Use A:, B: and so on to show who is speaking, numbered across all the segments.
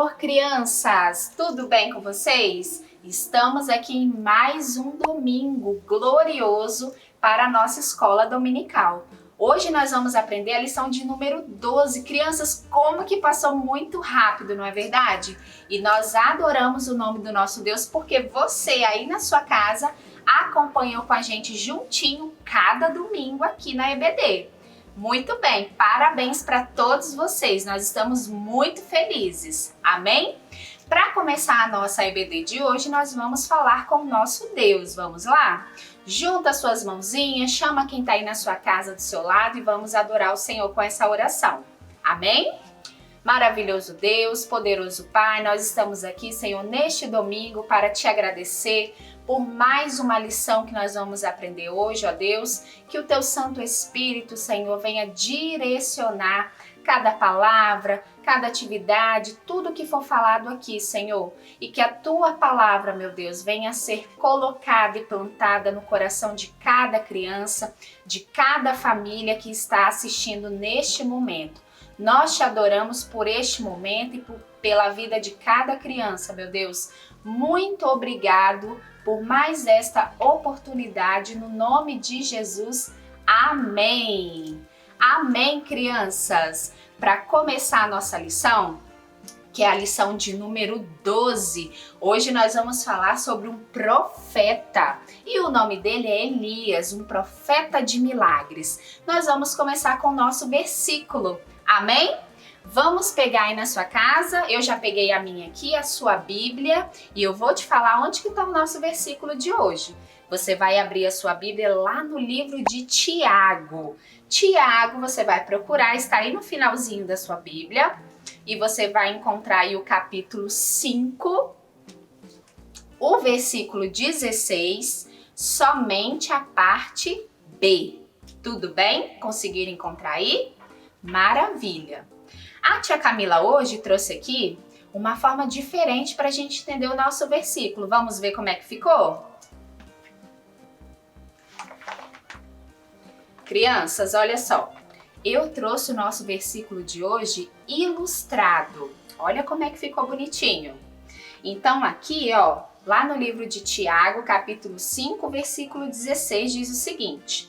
A: Senhor, crianças! Tudo bem com vocês? Estamos aqui em mais um domingo glorioso para a nossa escola dominical. Hoje nós vamos aprender a lição de número 12. Crianças, como que passou muito rápido, não é verdade? E nós adoramos o nome do nosso Deus porque você aí na sua casa acompanhou com a gente juntinho cada domingo aqui na EBD. Muito bem, parabéns para todos vocês, nós estamos muito felizes, amém? Para começar a nossa EBD de hoje, nós vamos falar com o nosso Deus, vamos lá? Junta as suas mãozinhas, chama quem está aí na sua casa do seu lado e vamos adorar o Senhor com essa oração, amém? Maravilhoso Deus, poderoso Pai, nós estamos aqui, Senhor, neste domingo para te agradecer por mais uma lição que nós vamos aprender hoje, ó Deus, que o teu Santo Espírito, Senhor, venha direcionar cada palavra, cada atividade, tudo que for falado aqui, Senhor, e que a tua palavra, meu Deus, venha a ser colocada e plantada no coração de cada criança, de cada família que está assistindo neste momento. Nós te adoramos por este momento e pela vida de cada criança, meu Deus. Muito obrigado por mais esta oportunidade, no nome de Jesus. Amém! Amém, crianças! Para começar a nossa lição, que é a lição de número 12, hoje nós vamos falar sobre um profeta. E o nome dele é Elias, um profeta de milagres. Nós vamos começar com o nosso versículo. Amém? Vamos pegar aí na sua casa, eu já peguei a minha aqui, a sua Bíblia, e eu vou te falar onde que está o nosso versículo de hoje. Você vai abrir a sua Bíblia lá no livro de Tiago. Tiago, você vai procurar, está aí no finalzinho da sua Bíblia, e você vai encontrar aí o capítulo 5, o versículo 16, somente a parte B. Tudo bem? Conseguiram encontrar aí? Maravilha! A tia Camila hoje trouxe aqui uma forma diferente para a gente entender o nosso versículo. Vamos ver como é que ficou? Crianças, olha só. Eu trouxe o nosso versículo de hoje ilustrado. Olha como é que ficou bonitinho. Então aqui, ó, lá no livro de Tiago, capítulo 5, versículo 16, diz o seguinte: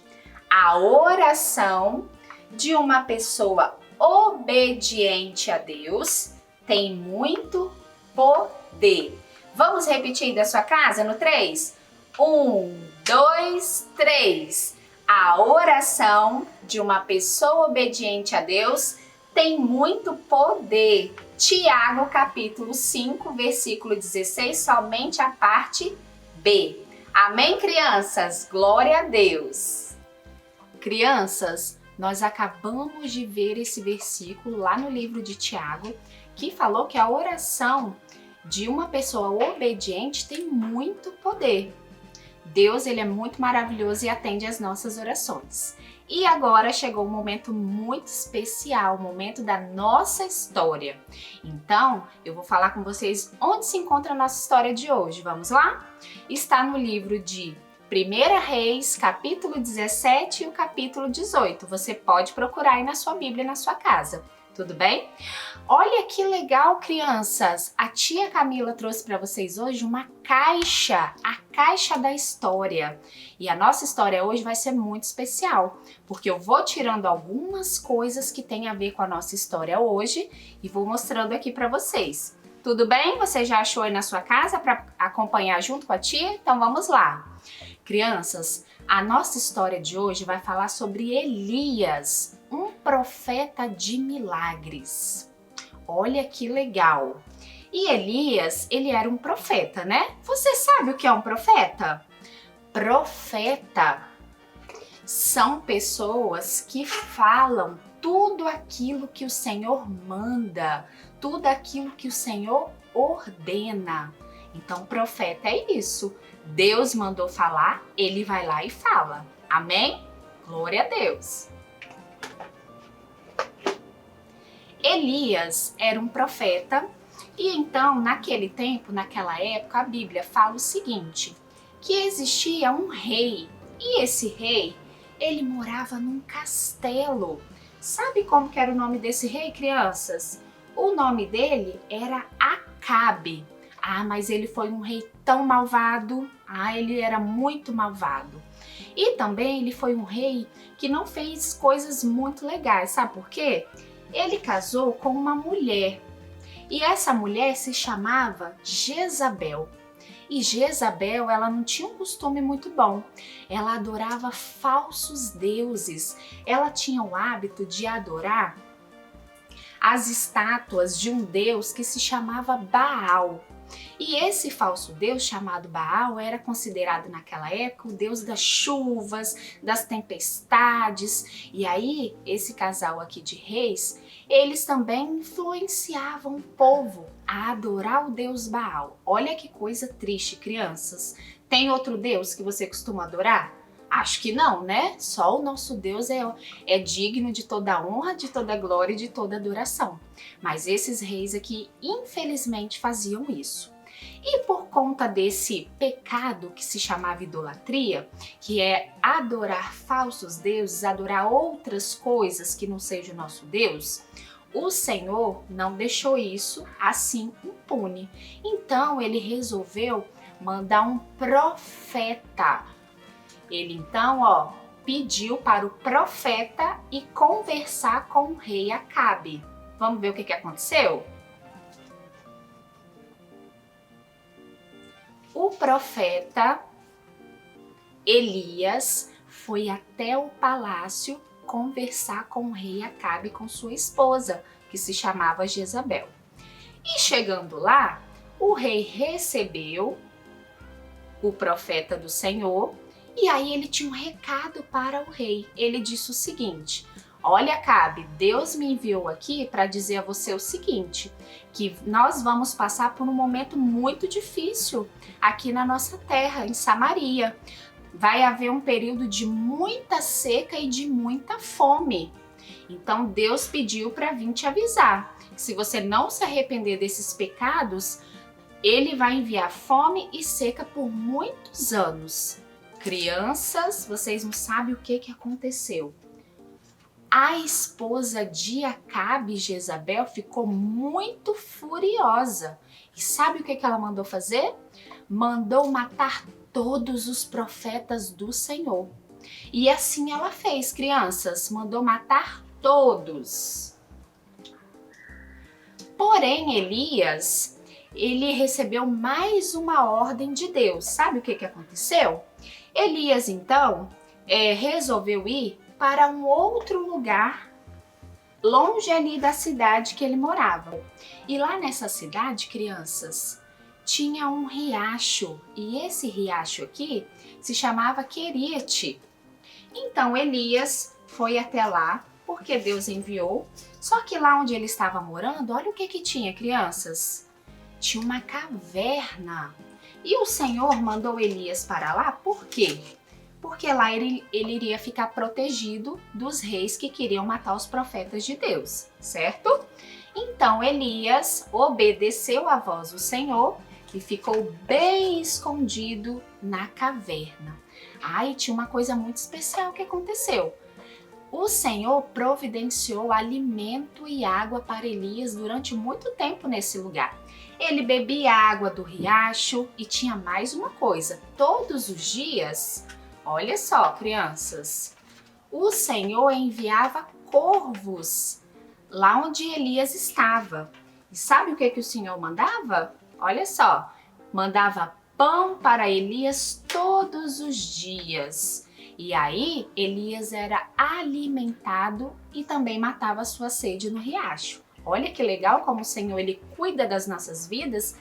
A: a oração de uma pessoa obediente a Deus tem muito poder. Vamos repetir da sua casa no 3? 1, 2, 3. A oração de uma pessoa obediente a Deus tem muito poder. Tiago, capítulo 5, versículo 16, somente a parte B. Amém, crianças? Glória a Deus! Crianças, nós acabamos de ver esse versículo lá no livro de Tiago, que falou que a oração de uma pessoa obediente tem muito poder. Deus, ele é muito maravilhoso e atende às nossas orações. E agora chegou um momento muito especial, o momento da nossa história. Então, eu vou falar com vocês onde se encontra a nossa história de hoje. Vamos lá? Está no livro de 1 Reis, capítulo 17 e o capítulo 18. Você pode procurar aí na sua Bíblia, na sua casa. Tudo bem? Olha que legal, crianças! A tia Camila trouxe para vocês hoje uma caixa, a caixa da história. E a nossa história hoje vai ser muito especial, porque eu vou tirando algumas coisas que têm a ver com a nossa história hoje e vou mostrando aqui para vocês. Tudo bem? Você já achou aí na sua casa para acompanhar junto com a tia? Então vamos lá! Crianças, a nossa história de hoje vai falar sobre Elias, um profeta de milagres. Olha que legal! E Elias, ele era um profeta, né? Você sabe o que é um profeta? Profeta são pessoas que falam tudo aquilo que o Senhor manda, tudo aquilo que o Senhor ordena. Então, profeta é isso. Deus mandou falar, ele vai lá e fala. Amém? Glória a Deus! Elias era um profeta e então, naquele tempo, naquela época, a Bíblia fala o seguinte, que existia um rei e esse rei, ele morava num castelo. Sabe como que era o nome desse rei, crianças? O nome dele era Acabe. Ah, mas ele foi um rei tão malvado. Ah, ele era muito malvado. E também ele foi um rei que não fez coisas muito legais, sabe por quê? Ele casou com uma mulher e essa mulher se chamava Jezabel. E Jezabel, ela não tinha um costume muito bom. Ela adorava falsos deuses. Ela tinha o hábito de adorar as estátuas de um deus que se chamava Baal. E esse falso deus chamado Baal era considerado naquela época o deus das chuvas, das tempestades. E aí, esse casal aqui de reis, eles também influenciavam o povo a adorar o deus Baal. Olha que coisa triste, crianças. Tem outro deus que você costuma adorar? Acho que não, né? Só o nosso Deus é digno de toda honra, de toda glória e de toda adoração. Mas esses reis aqui, infelizmente, faziam isso. E por conta desse pecado que se chamava idolatria, que é adorar falsos deuses, adorar outras coisas que não seja o nosso Deus, o Senhor não deixou isso assim impune. Então ele resolveu mandar um profeta. Ele então, pediu para o profeta ir conversar com o rei Acabe. Vamos ver o que aconteceu? O profeta Elias foi até o palácio conversar com o rei Acabe e com sua esposa, que se chamava Jezabel. E chegando lá, o rei recebeu o profeta do Senhor e aí ele tinha um recado para o rei. Ele disse o seguinte: olha, Acabe, Deus me enviou aqui para dizer a você o seguinte, que nós vamos passar por um momento muito difícil aqui na nossa terra, em Samaria. Vai haver um período de muita seca e de muita fome. Então Deus pediu para vir te avisar. Se você não se arrepender desses pecados, ele vai enviar fome e seca por muitos anos. Crianças, vocês não sabem o que aconteceu. A esposa de Acabe, Jezabel, ficou muito furiosa. E sabe o que ela mandou fazer? Mandou matar todos os profetas do Senhor. E assim ela fez, crianças, mandou matar todos. Porém, Elias, ele recebeu mais uma ordem de Deus. Sabe o que aconteceu? Elias, então, resolveu ir para um outro lugar, longe ali da cidade que ele morava. E lá nessa cidade, crianças, tinha um riacho. E esse riacho aqui se chamava Querite. Então Elias foi até lá, porque Deus enviou. Só que lá onde ele estava morando, olha o que tinha, crianças. Tinha uma caverna. E o Senhor mandou Elias para lá, por quê? Porque lá ele iria ficar protegido dos reis que queriam matar os profetas de Deus, certo? Então Elias obedeceu à voz do Senhor e ficou bem escondido na caverna. E tinha uma coisa muito especial que aconteceu. O Senhor providenciou alimento e água para Elias durante muito tempo nesse lugar. Ele bebia água do riacho e tinha mais uma coisa. Todos os dias, olha só, crianças, o Senhor enviava corvos lá onde Elias estava. E sabe o que o Senhor mandava? Olha só, mandava pão para Elias todos os dias. E aí Elias era alimentado e também matava a sua sede no riacho. Olha que legal como o Senhor ele cuida das nossas vidas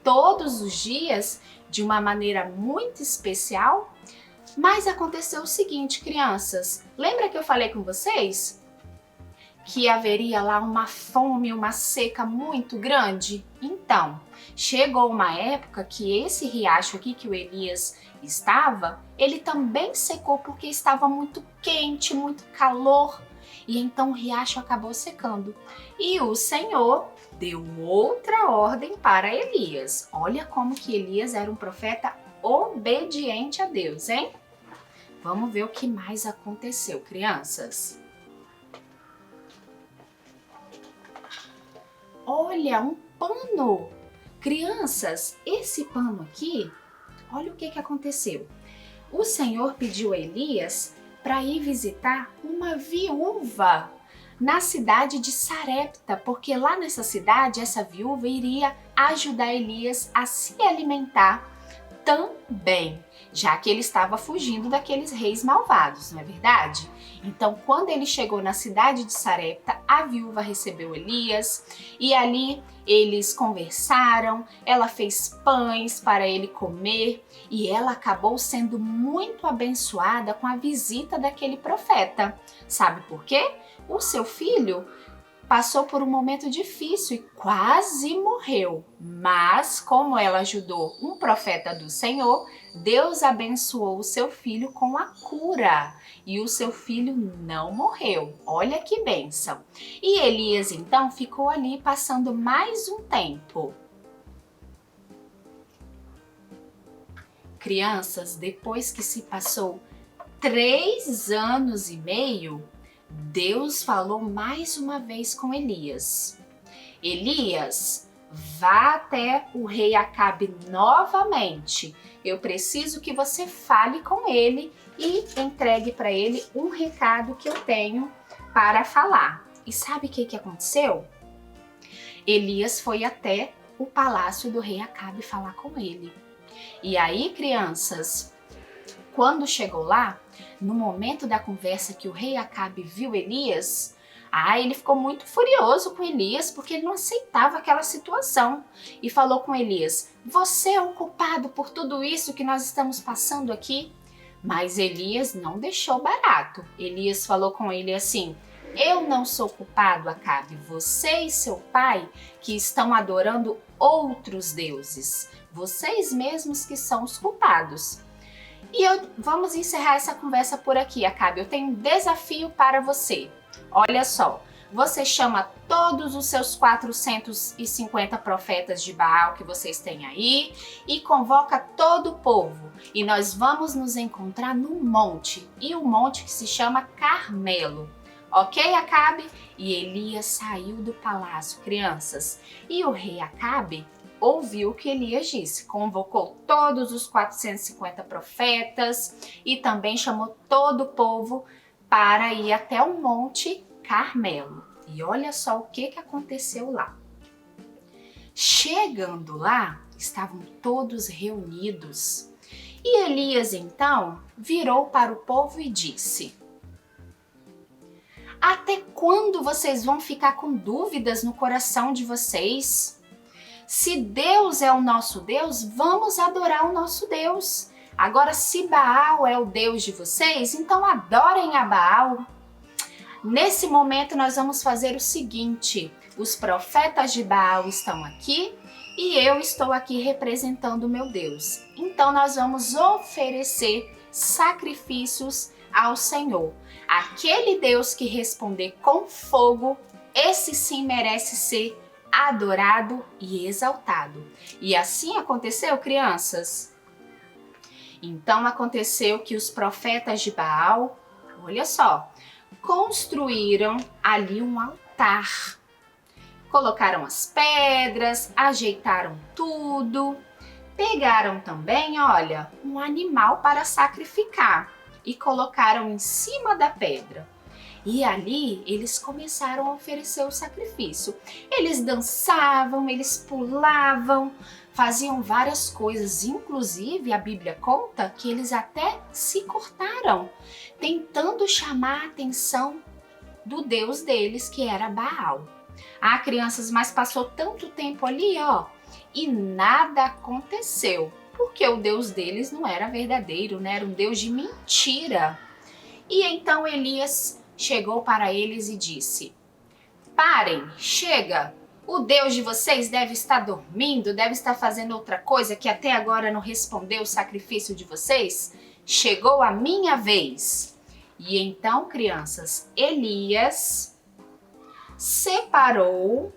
A: todos os dias de uma maneira muito especial. Mas aconteceu o seguinte, crianças, lembra que eu falei com vocês que haveria lá uma fome, uma seca muito grande? Então, chegou uma época que esse riacho aqui que o Elias estava, ele também secou porque estava muito quente, muito calor. E então o riacho acabou secando. E o Senhor deu outra ordem para Elias. Olha como que Elias era um profeta obediente a Deus, hein? Vamos ver o que mais aconteceu, crianças. olha, um pano. Crianças, esse pano aqui, olha o que aconteceu. O Senhor pediu a Elias para ir visitar uma viúva na cidade de Sarepta, porque lá nessa cidade, essa viúva iria ajudar Elias a se alimentar também, já que ele estava fugindo daqueles reis malvados, não é verdade? Então, quando ele chegou na cidade de Sarepta, a viúva recebeu Elias e ali eles conversaram, ela fez pães para ele comer e ela acabou sendo muito abençoada com a visita daquele profeta. Sabe por quê? O seu filho passou por um momento difícil e quase morreu, mas como ela ajudou um profeta do Senhor, Deus abençoou o seu filho com a cura e o seu filho não morreu. Olha que bênção! E Elias então ficou ali passando mais um tempo. Crianças, depois que se passou 3 anos e meio, Deus falou mais uma vez com Elias. Elias, vá até o rei Acabe novamente. Eu preciso que você fale com ele e entregue para ele um recado que eu tenho para falar. E sabe o que aconteceu? Elias foi até o palácio do rei Acabe falar com ele. E aí, crianças, quando chegou lá, no momento da conversa que o rei Acabe viu Elias, ele ficou muito furioso com Elias porque ele não aceitava aquela situação e falou com Elias: você é o culpado por tudo isso que nós estamos passando aqui? Mas Elias não deixou barato. Elias falou com ele assim: eu não sou culpado, Acabe, você e seu pai que estão adorando outros deuses, vocês mesmos que são os culpados. E vamos encerrar essa conversa por aqui, Acabe. Eu tenho um desafio para você. Olha só, você chama todos os seus 450 profetas de Baal que vocês têm aí e convoca todo o povo. E nós vamos nos encontrar no monte, e o monte que se chama Carmelo. Ok, Acabe? E Elias saiu do palácio, crianças. E o rei Acabe ouviu o que Elias disse, convocou todos os 450 profetas e também chamou todo o povo para ir até o Monte Carmelo. E olha só o que aconteceu lá. Chegando lá, estavam todos reunidos. E Elias então virou para o povo e disse: até quando vocês vão ficar com dúvidas no coração de vocês? Se Deus é o nosso Deus, vamos adorar o nosso Deus. Agora, se Baal é o Deus de vocês, então adorem a Baal. Nesse momento, nós vamos fazer o seguinte: os profetas de Baal estão aqui e eu estou aqui representando o meu Deus. Então, nós vamos oferecer sacrifícios ao Senhor. Aquele Deus que responder com fogo, esse sim merece ser adorado e exaltado. E assim aconteceu, crianças? Então aconteceu que os profetas de Baal, olha só, construíram ali um altar. Colocaram as pedras, ajeitaram tudo, pegaram também, olha, um animal para sacrificar e colocaram em cima da pedra. E ali eles começaram a oferecer o sacrifício. Eles dançavam, eles pulavam, faziam várias coisas. Inclusive, a Bíblia conta que eles até se cortaram, tentando chamar a atenção do Deus deles, que era Baal. Crianças, mas passou tanto tempo ali, e nada aconteceu. Porque o Deus deles não era verdadeiro, né? Era um Deus de mentira. E então Elias chegou para eles e disse: parem, chega! O Deus de vocês deve estar dormindo, deve estar fazendo outra coisa que até agora não respondeu o sacrifício de vocês. Chegou a minha vez. E então, crianças, Elias separou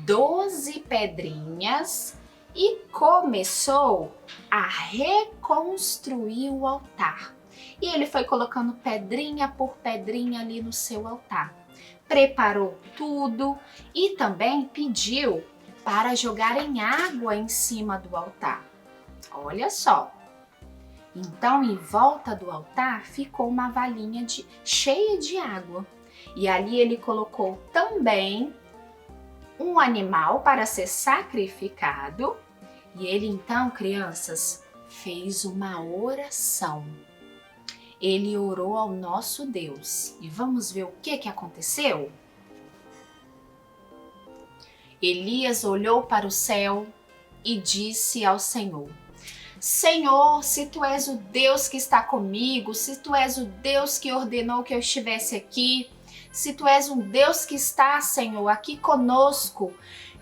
A: 12 pedrinhas e começou a reconstruir o altar. E ele foi colocando pedrinha por pedrinha ali no seu altar. preparou tudo e também pediu para jogarem água em cima do altar. Olha só. Então, em volta do altar ficou uma valinha cheia de água. E ali ele colocou também um animal para ser sacrificado. E ele então, crianças, fez uma oração. Ele orou ao nosso Deus. E vamos ver o que aconteceu? Elias olhou para o céu e disse ao Senhor: Senhor, se tu és o Deus que está comigo, se tu és o Deus que ordenou que eu estivesse aqui, se tu és um Deus que está, Senhor, aqui conosco,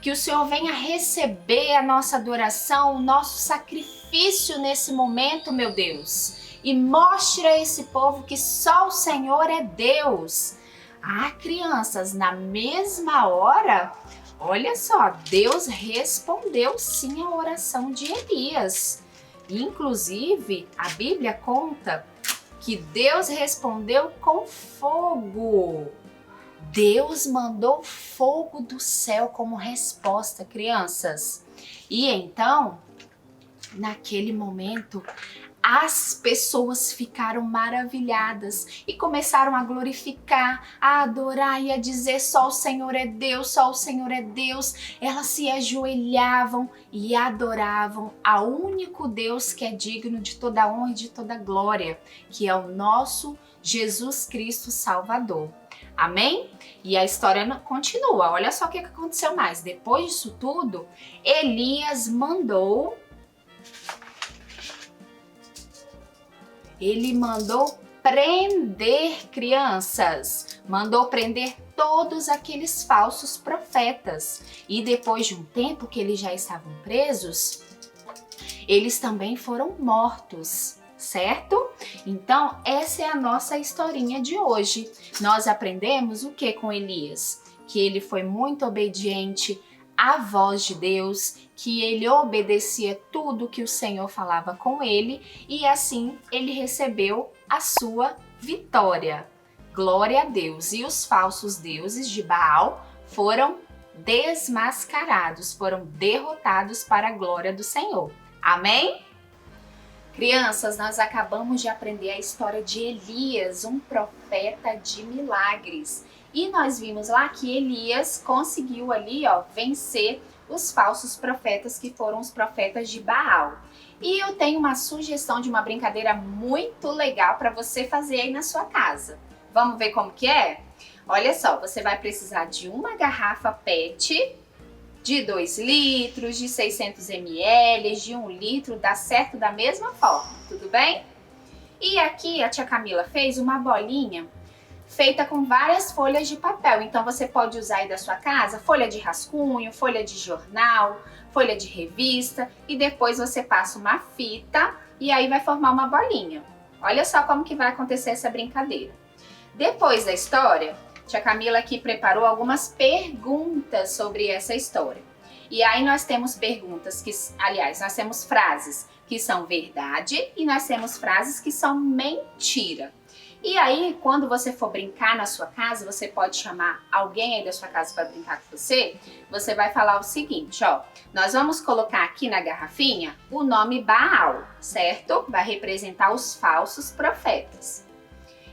A: que o Senhor venha receber a nossa adoração, o nosso sacrifício nesse momento, meu Deus, e mostre a esse povo que só o Senhor é Deus. Ah, crianças, na mesma hora, olha só, Deus respondeu sim a oração de Elias. Inclusive, a Bíblia conta que Deus respondeu com fogo. Deus mandou fogo do céu como resposta, crianças. E então, naquele momento, as pessoas ficaram maravilhadas e começaram a glorificar, a adorar e a dizer: só o Senhor é Deus, só o Senhor é Deus. Elas se ajoelhavam e adoravam ao único Deus que é digno de toda honra e de toda glória, que é o nosso Jesus Cristo Salvador. Amém? E a história continua. Olha só o que aconteceu mais. Depois disso tudo, Elias mandou prender, crianças, mandou prender todos aqueles falsos profetas. E depois de um tempo que eles já estavam presos, eles também foram mortos, certo? Então, essa é a nossa historinha de hoje. Nós aprendemos o que com Elias? Que ele foi muito obediente à voz de Deus, que ele obedecia tudo que o Senhor falava com ele e assim ele recebeu a sua vitória. Glória a Deus! E os falsos deuses de Baal foram desmascarados, foram derrotados para a glória do Senhor. Amém? Crianças, nós acabamos de aprender a história de Elias, um profeta de milagres. E nós vimos lá que Elias conseguiu ali, vencer os falsos profetas que foram os profetas de Baal. E eu tenho uma sugestão de uma brincadeira muito legal para você fazer aí na sua casa. Vamos ver como que é? Olha só, você vai precisar de uma garrafa PET de 2 litros, de 600 ml, de 1 litro, dá certo da mesma forma, tudo bem? E aqui a tia Camila fez uma bolinha feita com várias folhas de papel. Então você pode usar aí da sua casa folha de rascunho, folha de jornal, folha de revista e depois você passa uma fita e aí vai formar uma bolinha. Olha só como que vai acontecer essa brincadeira. Depois da história, tia Camila aqui preparou algumas perguntas sobre essa história. E aí nós temos perguntas que, aliás, nós temos frases que são verdade e nós temos frases que são mentira. E aí, quando você for brincar na sua casa, você pode chamar alguém aí da sua casa para brincar com você. Você vai falar o seguinte, nós vamos colocar aqui na garrafinha o nome Baal, certo? Vai representar os falsos profetas.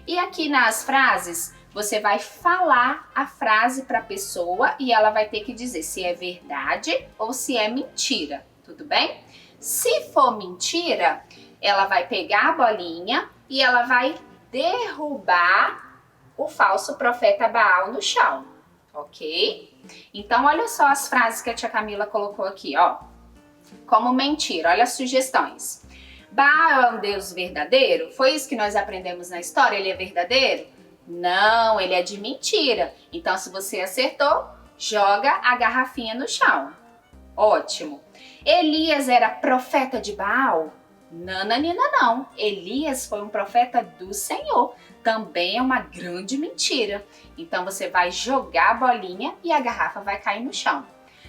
A: E aqui nas frases, você vai falar a frase para a pessoa e ela vai ter que dizer se é verdade ou se é mentira, tudo bem? Se for mentira, ela vai pegar a bolinha e ela vai derrubar o falso profeta Baal no chão, ok? Então, olha só as frases que a tia Camila colocou aqui, como mentira, olha as sugestões. Baal é um Deus verdadeiro? Foi isso que nós aprendemos na história? Ele é verdadeiro? Não, ele é de mentira. Então, se você acertou, joga a garrafinha no chão. Ótimo. Elias era profeta de Baal? Nananina não. Elias foi um profeta do Senhor. Também é uma grande mentira. Então, você vai jogar a bolinha e a garrafa vai cair no chão.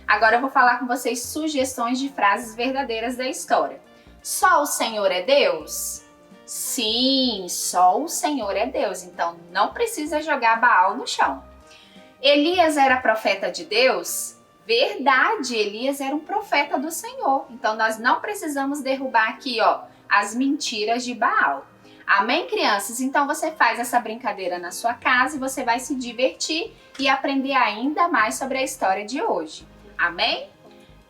A: Agora eu vou falar com vocês sugestões de frases verdadeiras da história. Só o Senhor é Deus? Sim, só o Senhor é Deus, então não precisa jogar Baal no chão. Elias era profeta de Deus? Verdade, Elias era um profeta do Senhor. Então nós não precisamos derrubar aqui, as mentiras de Baal. Amém, crianças? Então você faz essa brincadeira na sua casa e você vai se divertir e aprender ainda mais sobre a história de hoje. Amém?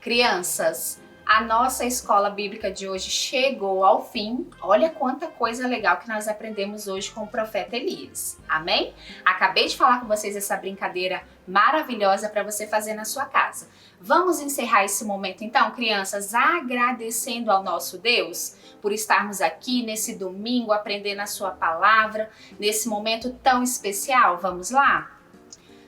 A: Crianças, a nossa escola bíblica de hoje chegou ao fim. Olha quanta coisa legal que nós aprendemos hoje com o profeta Elias. Amém? Acabei de falar com vocês essa brincadeira maravilhosa para você fazer na sua casa. Vamos encerrar esse momento então, crianças, agradecendo ao nosso Deus por estarmos aqui nesse domingo aprendendo a sua palavra, nesse momento tão especial. Vamos lá?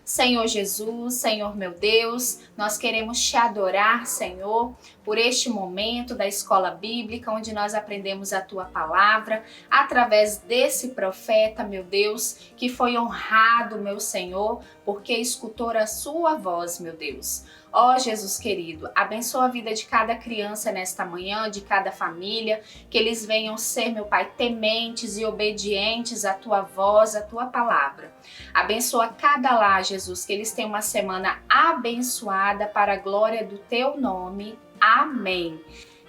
A: Senhor Jesus, Senhor meu Deus, nós queremos te adorar, Senhor, por este momento da escola bíblica, onde nós aprendemos a tua palavra, através desse profeta, meu Deus, que foi honrado, meu Senhor, porque escutou a sua voz, meu Deus. Ó Jesus querido, abençoa a vida de cada criança nesta manhã, de cada família, que eles venham ser, meu Pai, tementes e obedientes à tua voz, à tua palavra. Abençoa cada lar, Jesus, que eles tenham uma semana abençoada para a glória do teu nome. Amém.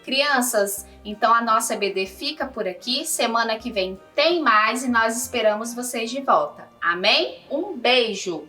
A: Crianças, então a nossa EBD fica por aqui. Semana que vem tem mais e nós esperamos vocês de volta. Amém? Um beijo!